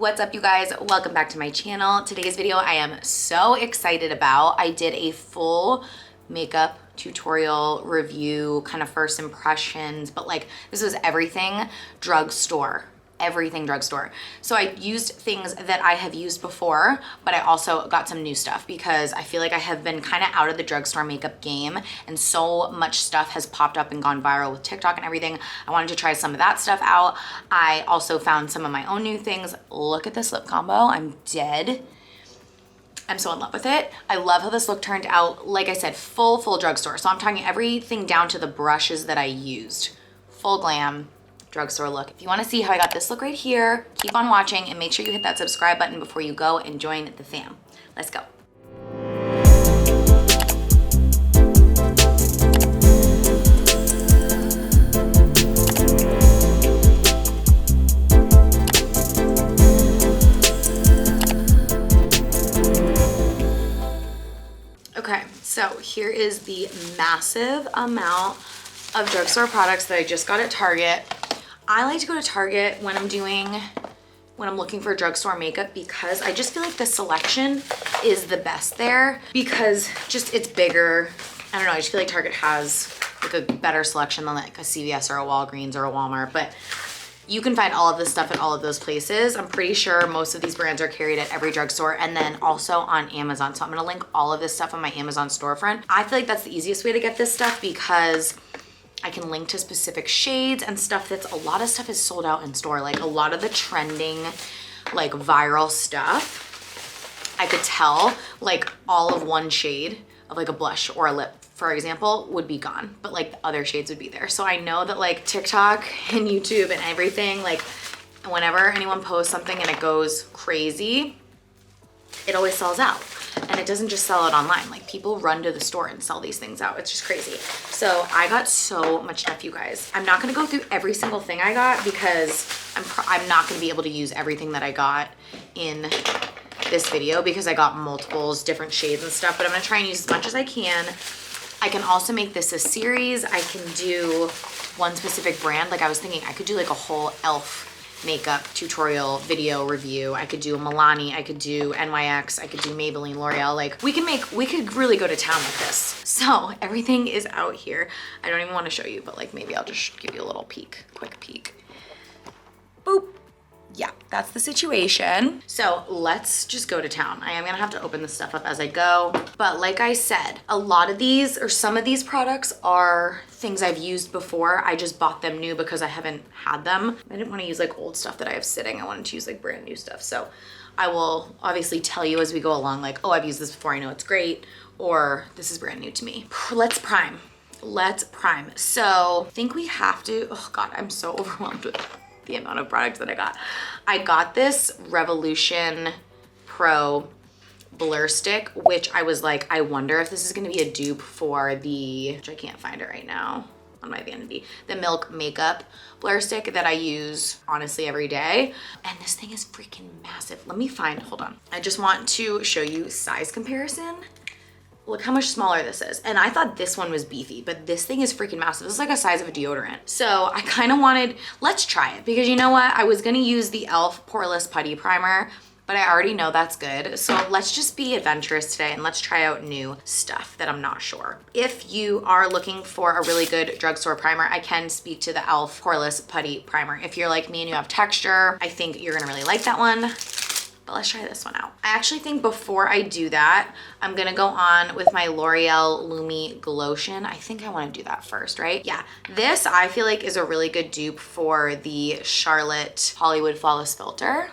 What's up, you guys? Welcome back to my channel. Today's video I am so excited about. I did a full makeup tutorial review, kind of first impressions, but like this was everything drugstore. Everything drugstore. So I used things that I have used before, but I also got some new stuff because I feel like I have been kind of out of the drugstore makeup game and so much stuff has popped up and gone viral with TikTok and everything. I wanted to try some of that stuff out. I also found some of my own new things. Look at this lip combo. I'm dead. I'm so in love with it. I love how this look turned out. Like I said, full drugstore. So I'm talking everything down to the brushes that I used. Full glam drugstore look. If you want to see how I got this look right here, keep on watching and make sure you hit that subscribe button before you go and join the fam. Let's go. Okay, so here is the massive amount of drugstore products that I just got at Target. I like to go to Target when I'm looking for drugstore makeup because I just feel like the selection is the best there because just it's bigger. I don't know, I just feel like Target has like a better selection than like a CVS or a Walgreens or a Walmart, but you can find all of this stuff at all of those places. I'm pretty sure most of these brands are carried at every drugstore and then also on Amazon. So I'm gonna link all of this stuff on my Amazon storefront. I feel like that's the easiest way to get this stuff because I can link to specific shades and stuff a lot of stuff is sold out in store. Like a lot of the trending, like viral stuff, I could tell like all of one shade of like a blush or a lip, for example, would be gone, but like the other shades would be there. So I know that like TikTok and YouTube and everything, like whenever anyone posts something and it goes crazy, it always sells out. And it doesn't just sell out online. Like people run to the store and sell these things out. It's just crazy. So I got so much stuff, you guys. I'm not gonna go through every single thing I got because I'm not gonna be able to use everything that I got in this video because I got multiples, different shades and stuff, but I'm gonna try and use as much as I can. I can also make this a series. I can do one specific brand. Like I was thinking I could do like a whole e.l.f. makeup tutorial video review. I could do Milani, I could do NYX, I could do Maybelline, L'Oreal. Like we could really go to town with this. So everything is out here. I don't even want to show you, but like maybe I'll just give you a little peek, quick peek. Boop. Yeah, that's the situation. So let's just go to town. I am gonna have to open this stuff up as I go. But like I said, a lot of these or some of these products are things I've used before. I just bought them new because I haven't had them. I didn't wanna use like old stuff that I have sitting. I wanted to use like brand new stuff. So I will obviously tell you as we go along, like, oh, I've used this before, I know it's great, or this is brand new to me. Let's prime. Let's prime. So I think we have to, oh God, I'm so overwhelmed with the amount of products that I got. I got this Revolution Pro Blur Stick, which I was like, I wonder if this is gonna be a dupe for the, which I can't find it right now on my vanity, the Milk Makeup Blur Stick that I use honestly every day. And this thing is freaking massive. Let me find, hold on. I just want to show you size comparison. Look how much smaller this is. And I thought this one was beefy, but this thing is freaking massive. This is like a size of a deodorant. So I kind of wanted, let's try it because you know what? I was gonna use the e.l.f. Poreless Putty Primer, but I already know that's good. So let's just be adventurous today and let's try out new stuff that I'm not sure. If you are looking for a really good drugstore primer, I can speak to the e.l.f. Poreless Putty Primer. If you're like me and you have texture, I think you're gonna really like that one. But let's try this one out. I actually think before I do that, I'm gonna go on with my L'Oreal Lumi Glotion. I think I wanna do that first, right? Yeah, this I feel like is a really good dupe for the Charlotte Hollywood Flawless Filter.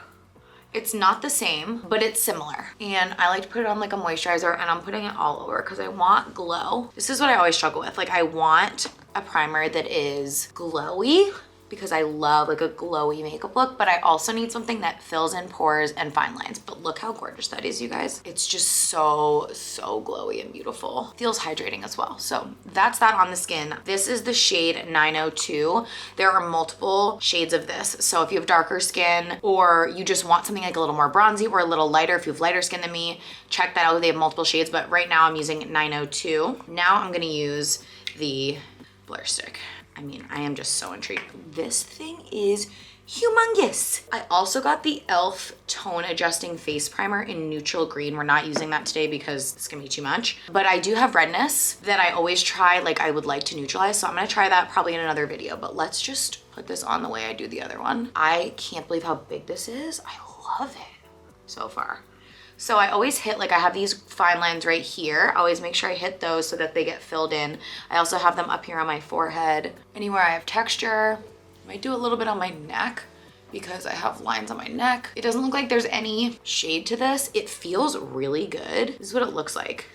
It's not the same, but it's similar. And I like to put it on like a moisturizer and I'm putting it all over because I want glow. This is what I always struggle with. Like I want a primer that is glowy, because I love like a glowy makeup look, but I also need something that fills in pores and fine lines. But look how gorgeous that is, you guys. It's just so glowy and beautiful. Feels hydrating as well. So that's that on the skin. This is the shade 902. There are multiple shades of this. So if you have darker skin or you just want something like a little more bronzy or a little lighter, if you have lighter skin than me, check that out. They have multiple shades, but right now I'm using 902. Now I'm gonna use the Blur Stick. I mean, I am just so intrigued. This thing is humongous. I also got the e.l.f. Tone Adjusting Face Primer in neutral green. We're not using that today because it's gonna be too much. But I do have redness that I always try, like I would like to neutralize. So I'm gonna try that probably in another video, but let's just put this on the way I do the other one. I can't believe how big this is. I love it so far. So I always hit, like I have these fine lines right here. I always make sure I hit those so that they get filled in. I also have them up here on my forehead. Anywhere I have texture. I might do a little bit on my neck because I have lines on my neck. It doesn't look like there's any shade to this. It feels really good. This is what it looks like.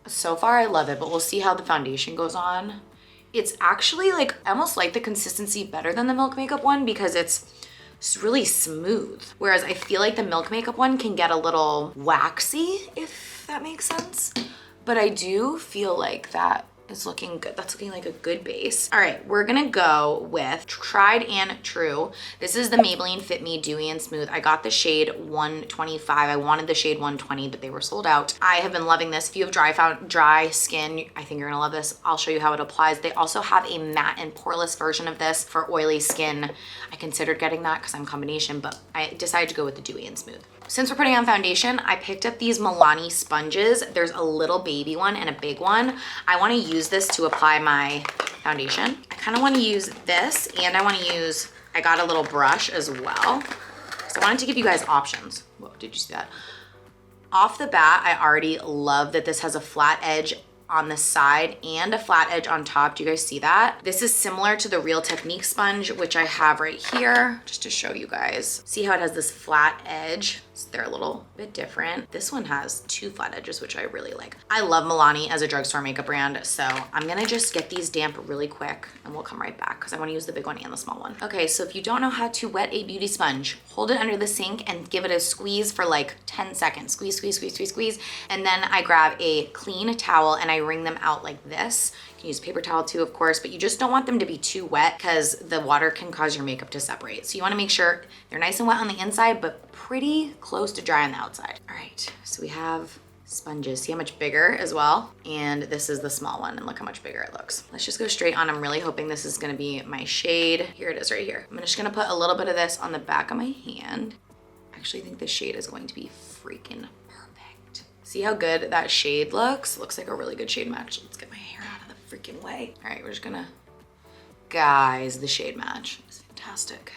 So far I love it, but we'll see how the foundation goes on. It's actually like, I almost like the consistency better than the Milk Makeup one because it's really smooth. Whereas I feel like the Milk Makeup one can get a little waxy, if that makes sense. But I do feel like that is looking good. That's looking like a good base. All right, we're gonna go with Tried and True. This is the Maybelline Fit Me Dewy and Smooth. I got the shade 125. I wanted the shade 120, but they were sold out. I have been loving this. If you have dry skin, I think you're gonna love this. I'll show you how it applies. They also have a matte and poreless version of this for oily skin. I considered getting that because I'm combination, but I decided to go with the Dewy and Smooth. Since we're putting on foundation, I picked up these Milani sponges. There's a little baby one and a big one. I wanna use this to apply my foundation. I kinda wanna use this and I wanna use, I got a little brush as well. So I wanted to give you guys options. Whoa, did you see that? Off the bat, I already love that this has a flat edge on the side and a flat edge on top. Do you guys see that? This is similar to the Real Technique sponge, which I have right here, just to show you guys. See how it has this flat edge? So they're a little bit different. This one has two flat edges, which I really like. I love Milani as a drugstore makeup brand, so I'm gonna just get these damp really quick and we'll come right back because I wanna use the big one and the small one. Okay, so if you don't know how to wet a beauty sponge, hold it under the sink and give it a squeeze for like 10 seconds. Squeeze, squeeze, squeeze, squeeze, squeeze. And then I grab a clean towel and I wring them out like this. You can use paper towel too, of course, but you just don't want them to be too wet because the water can cause your makeup to separate. So you wanna make sure they're nice and wet on the inside, but pretty close to dry on the outside. All right, so we have sponges. See how much bigger as well? And this is the small one, and look how much bigger it looks. Let's just go straight on. I'm really hoping this is gonna be my shade. Here it is right here. I'm just gonna put a little bit of this on the back of my hand. I actually think this shade is going to be freaking perfect. See how good that shade looks? Looks like a really good shade match. Let's get my hair out of the freaking way. All right, we're just gonna, guys, the shade match is fantastic.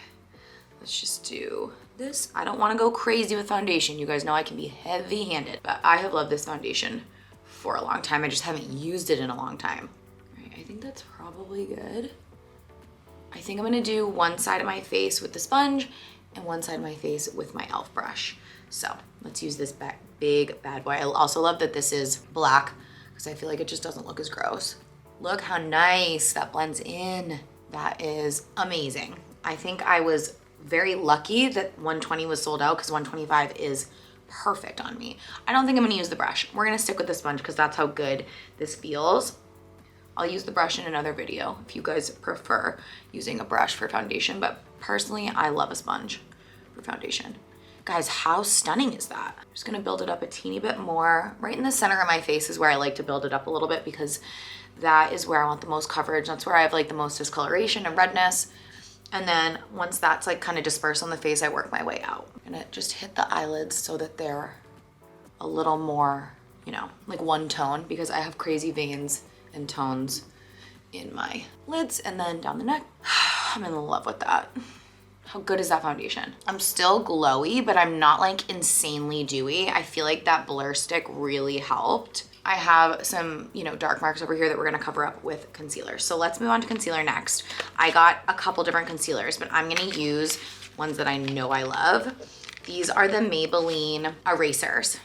Let's just do this. I don't want to go crazy with foundation. You guys know I can be heavy-handed, but I have loved this foundation for a long time. I just haven't used it in a long time. All right, I think that's probably good. I think I'm gonna do one side of my face with the sponge and one side of my face with my e.l.f. brush. So let's use this big bad boy. I also love that this is black because I feel like it just doesn't look as gross. Look how nice that blends in. That is amazing. I think I was very lucky that 120 was sold out because 125 is perfect on me. I don't think I'm gonna use the brush. We're gonna stick with the sponge because that's how good this feels. I'll use the brush in another video if you guys prefer using a brush for foundation, but personally, I love a sponge for foundation. Guys, how stunning is that? I'm just gonna build it up a teeny bit more. Right in the center of my face is where I like to build it up a little bit because that is where I want the most coverage. That's where I have like the most discoloration and redness. And then once that's like kind of dispersed on the face, I work my way out. I'm gonna just hit the eyelids so that they're a little more, you know, like one tone because I have crazy veins and tones in my lids and then down the neck. I'm in love with that. How good is that foundation? I'm still glowy, but I'm not like insanely dewy. I feel like that blur stick really helped. I have some, you know, dark marks over here that we're gonna cover up with concealer. So let's move on to concealer next. I got a couple different concealers, but I'm gonna use ones that I know I love. These are the Maybelline erasers.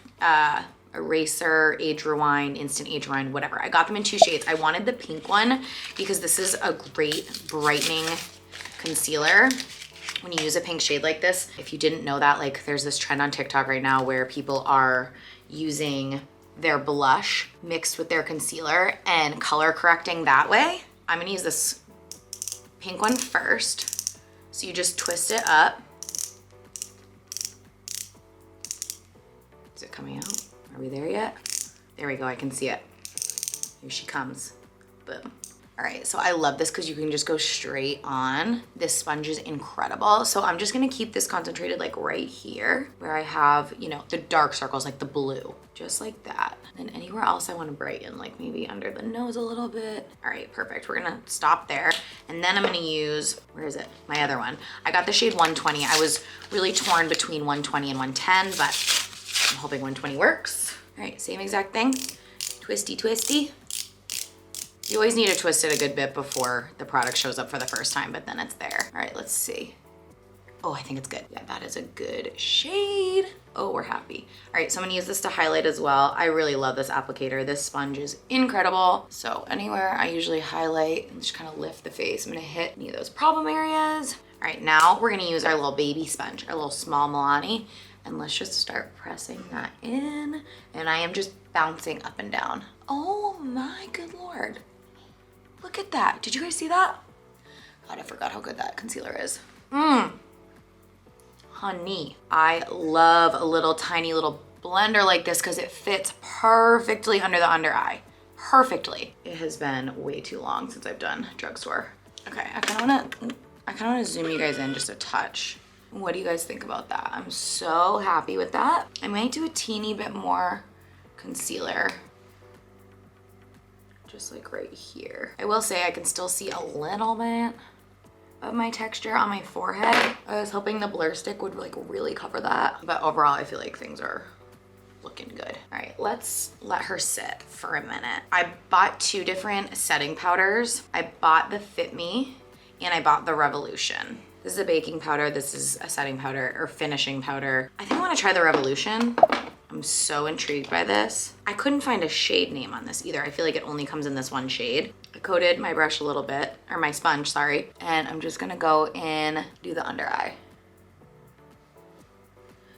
Eraser, Age Rewind, Instant Age Rewind, whatever. I got them in two shades. I wanted the pink one because this is a great brightening concealer. When you use a pink shade like this, if you didn't know that, like there's this trend on TikTok right now where people are using their blush mixed with their concealer and color correcting that way. I'm gonna use this pink one first. So you just twist it up. Is it coming out? Are we there yet? There we go, I can see it. Here she comes. Boom. All right, so I love this because you can just go straight on. This sponge is incredible. So I'm just gonna keep this concentrated like right here where I have, you know, the dark circles, like the blue, just like that. And anywhere else I wanna brighten, like maybe under the nose a little bit. All right, perfect. We're gonna stop there. And then I'm gonna use, where is it? My other one. I got the shade 120. I was really torn between 120 and 110, but I'm hoping 120 works. All right, same exact thing. Twisty, twisty. You always need to twist it a good bit before the product shows up for the first time, but then it's there. All right, let's see. Oh, I think it's good. Yeah, that is a good shade. Oh, we're happy. All right, so I'm gonna use this to highlight as well. I really love this applicator. This sponge is incredible. So anywhere I usually highlight and just kind of lift the face, I'm gonna hit any of those problem areas. All right, now we're gonna use our little baby sponge, our little small Milani, and let's just start pressing that in. And I am just bouncing up and down. Oh my good Lord. Look at that. Did you guys see that? God, I forgot how good that concealer is. Honey, I love a little tiny little blender like this because it fits perfectly under the under eye. Perfectly. It has been way too long since I've done drugstore. Okay, I kind of wanna zoom you guys in just a touch. What do you guys think about that? I'm so happy with that. I might do a teeny bit more concealer. Just like right here. I will say I can still see a little bit of my texture on my forehead. I was hoping the blur stick would like really cover that, but overall I feel like things are looking good. All right, let's let her sit for a minute. I bought 2 different setting powders. I bought the Fit Me and I bought the Revolution. This is a baking powder. This is a setting powder or finishing powder. I think I want to try the Revolution. I'm so intrigued by this. I couldn't find a shade name on this either. I feel like it only comes in this one shade. I coated my brush a little bit, or my sponge, sorry. And I'm just gonna go in, do the under eye.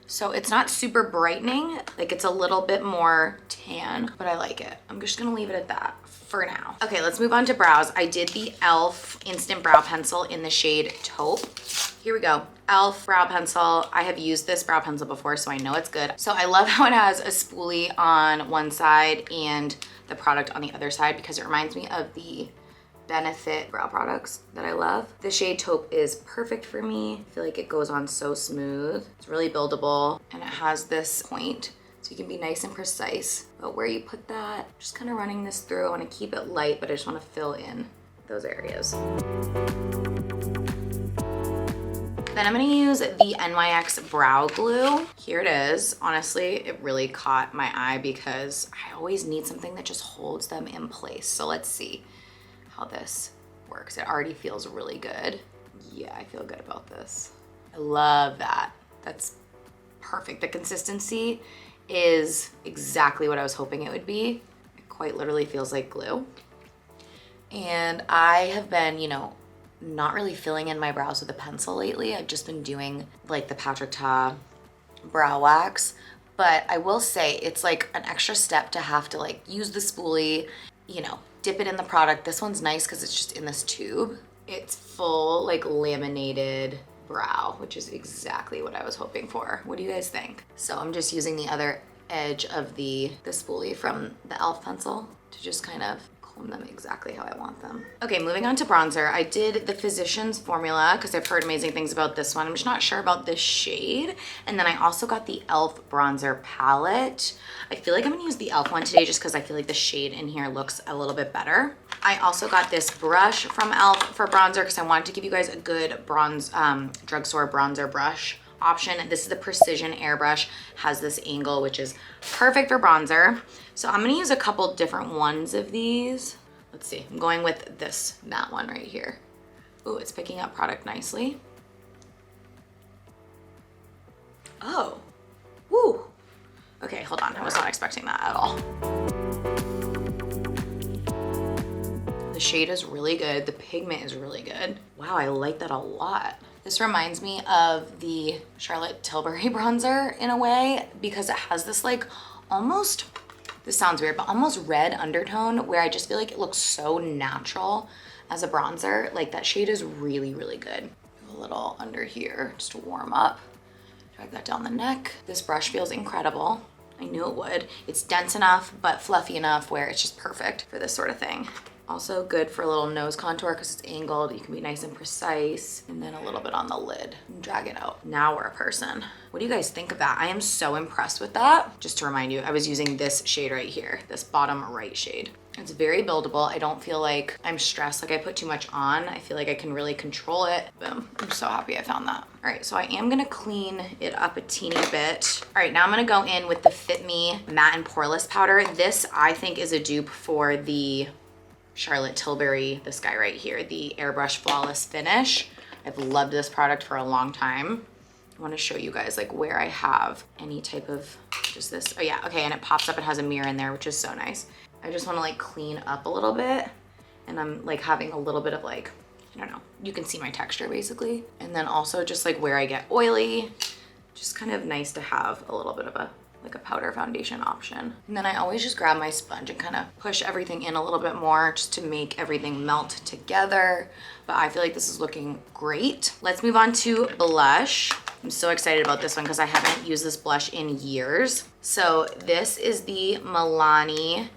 So it's not super brightening, like it's a little bit more tan, but I like it. I'm just gonna leave it at that for now. Okay, let's move on to brows. I did the e.l.f. Instant Brow Pencil in the shade Taupe. Here we go. e.l.f. brow pencil. I have used this brow pencil before, so I know it's good. So I love how it has a spoolie on one side and the product on the other side because it reminds me of the Benefit brow products that I love. The shade Taupe is perfect for me. I feel like it goes on so smooth. It's really buildable and it has this point so you can be nice and precise about where you put that. Just kind of running this through. I want to keep it light, but I just want to fill in those areas. Then I'm gonna use the NYX Brow Glue. Here it is. Honestly, it really caught my eye because I always need something that just holds them in place. So let's see how this works. It already feels really good. Yeah, I feel good about this. I love that. That's perfect. The consistency is exactly what I was hoping it would be. It quite literally feels like glue. And I have been, you know, not really filling in my brows with a pencil lately. I've just been doing like the Patrick Ta brow wax, but I will say it's like an extra step to have to like use the spoolie, you know, dip it in the product. This one's nice because it's just in this tube. It's full like laminated brow, which is exactly what I was hoping for. What do you guys think? So I'm just using the other edge of the spoolie from the e.l.f. pencil to just kind of comb them exactly how I want them. Okay, moving on to bronzer. I did the Physicians Formula because I've heard amazing things about this one. I'm just not sure about this shade. And then I also got the e.l.f. bronzer palette. I feel like I'm gonna use the e.l.f. one today just because I feel like the shade in here looks a little bit better. I also got this brush from e.l.f. for bronzer because I wanted to give you guys a good bronze drugstore bronzer brush option. This is the Precision Airbrush, has this angle, which is perfect for bronzer. So I'm gonna use a couple different ones of these. Let's see, I'm going with this matte one right here. Ooh, it's picking up product nicely. Oh, woo. Okay, hold on, I was not expecting that at all. The shade is really good, the pigment is really good. Wow, I like that a lot. This reminds me of the Charlotte Tilbury bronzer in a way because it has this like almost, this sounds weird, but almost red undertone where I just feel like it looks so natural as a bronzer. Like that shade is really, really good. A little under here just to warm up. Drag that down the neck. This brush feels incredible. I knew it would. It's dense enough but fluffy enough where it's just perfect for this sort of thing. Also good for a little nose contour because it's angled. You can be nice and precise. And then a little bit on the lid and drag it out. Now we're a person. What do you guys think of that? I am so impressed with that. Just to remind you, I was using this shade right here, this bottom right shade. It's very buildable. I don't feel like I'm stressed, like I put too much on. I feel like I can really control it. Boom. I'm so happy I found that. All right, so I am gonna clean it up a teeny bit. All right, now I'm gonna go in with the Fit Me Matte and Poreless Powder. This, I think, is a dupe for the Charlotte Tilbury, this guy right here, the Airbrush Flawless Finish. I've loved this product for a long time. I want to show you guys like where I have any type of just this. Oh yeah, okay, and it pops up. It has a mirror in there, which is so nice. I just want to like clean up a little bit, and I'm like having a little bit of like, I don't know, you can see my texture basically. And then also just like where I get oily, just kind of nice to have a little bit of a like a powder foundation option. And then I always just grab my sponge and kind of push everything in a little bit more just to make everything melt together. But I feel like this is looking great. Let's move on to blush. I'm so excited about this one because I haven't used this blush in years. So this is the Milani,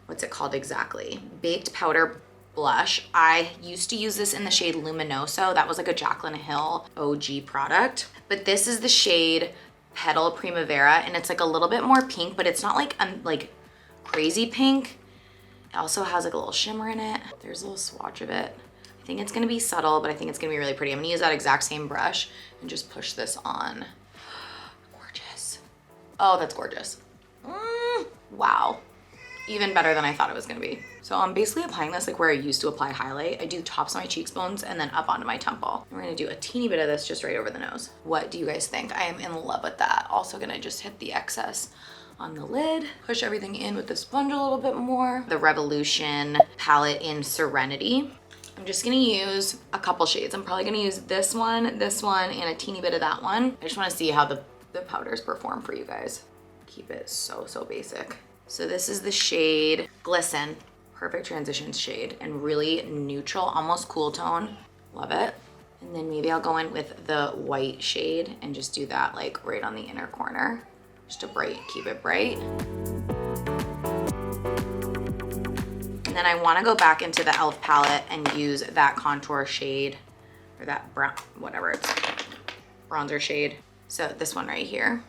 what's it called exactly? Baked Powder Blush. I used to use this in the shade Luminoso. That was like a Jaclyn Hill OG product. But this is the shade Petal Primavera, and it's like a little bit more pink, but it's not like crazy pink. It also has like a little shimmer in it. There's a little swatch of it. I think it's gonna be subtle, but I think it's gonna be really pretty. I'm gonna use that exact same brush and just push this on. Gorgeous. Oh, that's gorgeous. Wow. Even better than I thought it was gonna be. So I'm basically applying this like where I used to apply highlight. I do tops of my cheekbones and then up onto my temple. We're gonna do a teeny bit of this just right over the nose. What do you guys think? I am in love with that. Also gonna just hit the excess on the lid. Push everything in with the sponge a little bit more. The Revolution palette in Serenity. I'm just gonna use a couple shades. I'm probably gonna use this one, and a teeny bit of that one. I just wanna see how the powders perform for you guys. Keep it so basic. So this is the shade Glisten. Perfect transition shade and really neutral, almost cool tone. Love it. And then maybe I'll go in with the white shade and just do that like right on the inner corner. Just to keep it bright. And then I wanna go back into the e.l.f. palette and use that contour shade, or that brown, whatever it's, bronzer shade. So this one right here.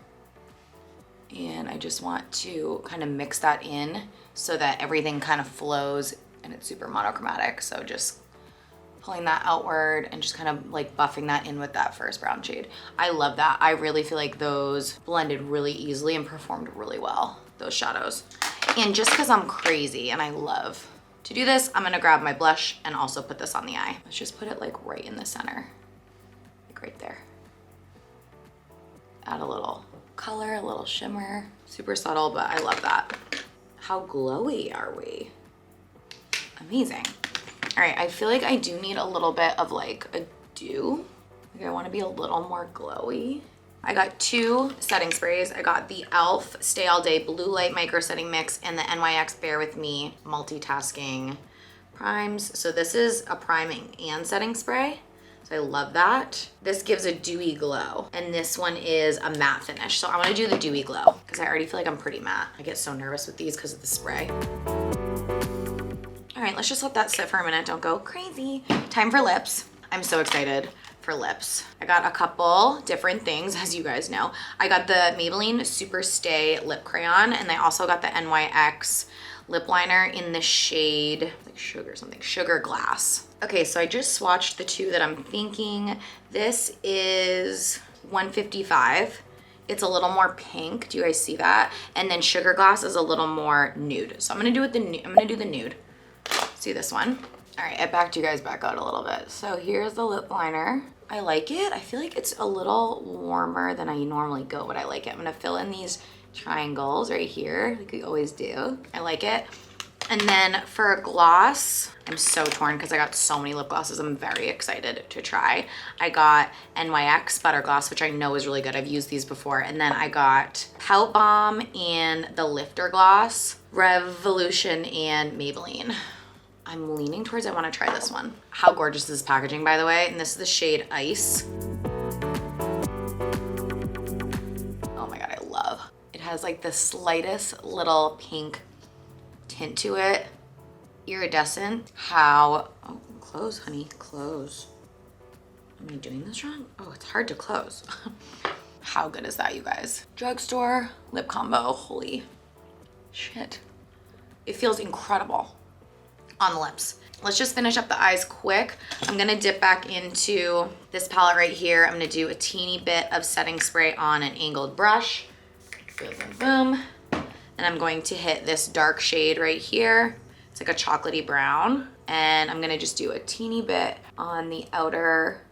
And I just want to kind of mix that in so that everything kind of flows and it's super monochromatic. So just pulling that outward and just kind of like buffing that in with that first brown shade. I love that. I really feel like those blended really easily and performed really well, those shadows. And just because I'm crazy and I love to do this, I'm gonna grab my blush and also put this on the eye. Let's just put it like right in the center, like right there. Add a little color, a little shimmer. Super subtle, but I love that. How glowy are we? Amazing. All right, I feel like I do need a little bit of like a dew. Like I wanna be a little more glowy. I got 2 setting sprays. I got the e.l.f. Stay All Day Blue Light Micro Setting Mix and the NYX Bear With Me Multitasking Primes. So this is a priming and setting spray. I love that. This gives a dewy glow. And this one is a matte finish. So I wanna do the dewy glow because I already feel like I'm pretty matte. I get so nervous with these because of the spray. All right, let's just let that sit for a minute. Don't go crazy. Time for lips. I'm so excited for lips. I got a couple different things, as you guys know. I got the Maybelline Super Stay Lip Crayon, and I also got the NYX lip liner in the shade, like Sugar Glass. Okay, so I just swatched the 2 that I'm thinking. This is 155. It's a little more pink. Do you guys see that? And then Sugar Glass is a little more nude. So I'm gonna do the nude. See this one? All right, I backed you guys back out a little bit. So here's the lip liner. I like it. I feel like it's a little warmer than I normally go, but I like it. I'm gonna fill in these triangles right here, like we always do. I like it. And then for a gloss, I'm so torn because I got so many lip glosses I'm very excited to try. I got NYX Butter Gloss, which I know is really good. I've used these before. And then I got Pout Bomb and the Lifter Gloss, Revolution and Maybelline. I'm leaning towards I want to try this one. How gorgeous is this packaging, by the way? And this is the shade Ice. Oh my God, I love. It has like the slightest little pink tint to it. iridescent. How, oh, close, honey, close. Am I doing this wrong? Oh, it's hard to close. How good is that, you guys? Drugstore lip combo, holy shit. It feels incredible on the lips. Let's just finish up the eyes quick. I'm gonna dip back into this palette right here. I'm gonna do a teeny bit of setting spray on an angled brush. Boom, boom, boom. And I'm going to hit this dark shade right here. It's like a chocolatey brown. And I'm gonna just do a teeny bit on the outer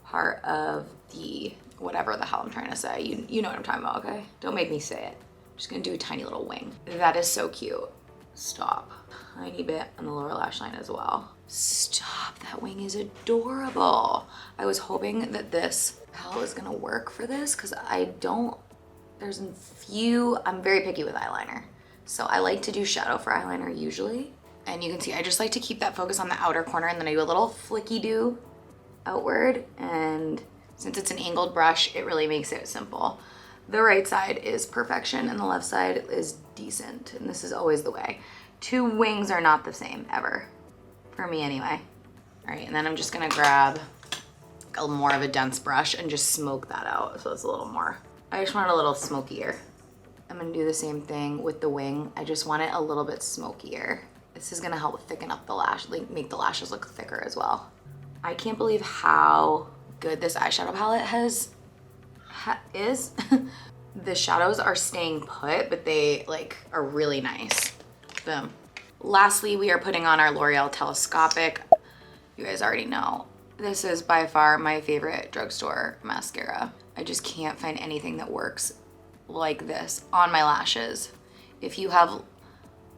part of the, whatever the hell I'm trying to say. You know what I'm talking about, okay? Don't make me say it. I'm just gonna do a tiny little wing. That is so cute. Stop. Tiny bit on the lower lash line as well. Stop, that wing is adorable. I was hoping that this palette was gonna work for this because there's a few, I'm very picky with eyeliner. So I like to do shadow for eyeliner usually. And you can see, I just like to keep that focus on the outer corner and then I do a little flicky do outward. And since it's an angled brush, it really makes it simple. The right side is perfection and the left side is decent. And this is always the way. Two wings are not the same ever, for me anyway. All right, and then I'm just gonna grab a little more of a dense brush and just smoke that out so it's a little more. I just want it a little smokier. I'm gonna do the same thing with the wing. I just want it a little bit smokier. This is gonna help thicken up the lash, like make the lashes look thicker as well. I can't believe how good this eyeshadow palette is. The shadows are staying put, but they like are really nice. Boom. Lastly, we are putting on our L'Oreal Telescopic. You guys already know. This is by far my favorite drugstore mascara. I just can't find anything that works like this on my lashes. If you have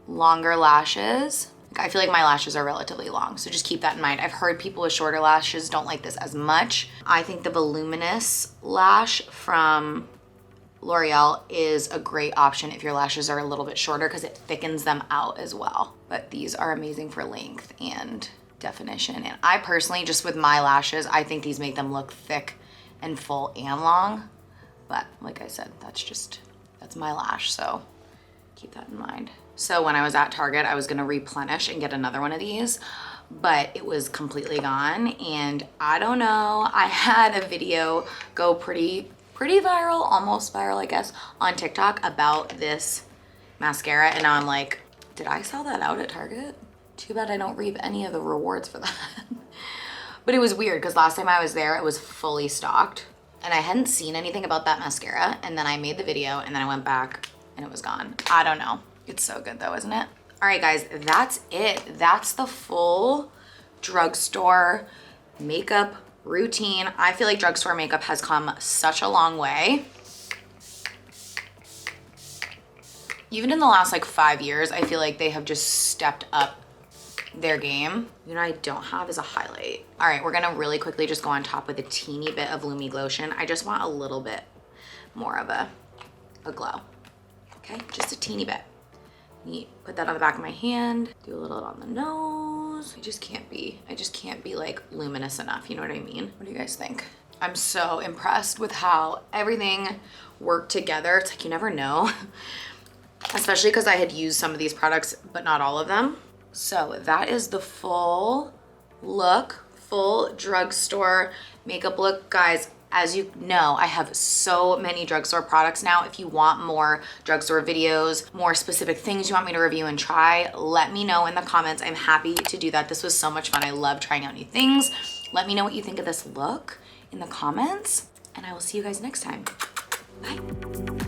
longer lashes, I feel like my lashes are relatively long, so just keep that in mind. I've heard people with shorter lashes don't like this as much. I think the voluminous lash from L'Oreal is a great option if your lashes are a little bit shorter because it thickens them out as well. But these are amazing for length and definition. And I personally, just with my lashes, I think these make them look thick and full and long. But like I said, that's my lash, so keep that in mind. So when I was at Target, I was gonna replenish and get another one of these, but it was completely gone. And I don't know, I had a video go pretty viral, almost viral, I guess, on TikTok about this mascara. And now I'm like, did I sell that out at Target? Too bad I don't reap any of the rewards for that. But it was weird because last time I was there, it was fully stocked and I hadn't seen anything about that mascara. And then I made the video and then I went back and it was gone. I don't know. It's so good though, isn't it? All right, guys, that's it. That's the full drugstore makeup routine. I feel like drugstore makeup has come such a long way. Even in the last like 5 years, I feel like they have just stepped up their game. You know, I don't have is a highlight. All right, we're gonna really quickly just go on top with a teeny bit of Lumi Glotion. I just want a little bit more of a glow. Okay, just a teeny bit. Neat. Put that on the back of my hand. Do a little on the nose. I just can't be like luminous enough. You know what I mean? What do you guys think? I'm so impressed with how everything worked together. It's like you never know, especially because I had used some of these products, but not all of them. So that is the full look, full drugstore makeup look. Guys, as you know, I have so many drugstore products now. If you want more drugstore videos, more specific things you want me to review and try, let me know in the comments. I'm happy to do that. This was so much fun. I love trying out new things. Let me know what you think of this look in the comments, and I will see you guys next time. Bye.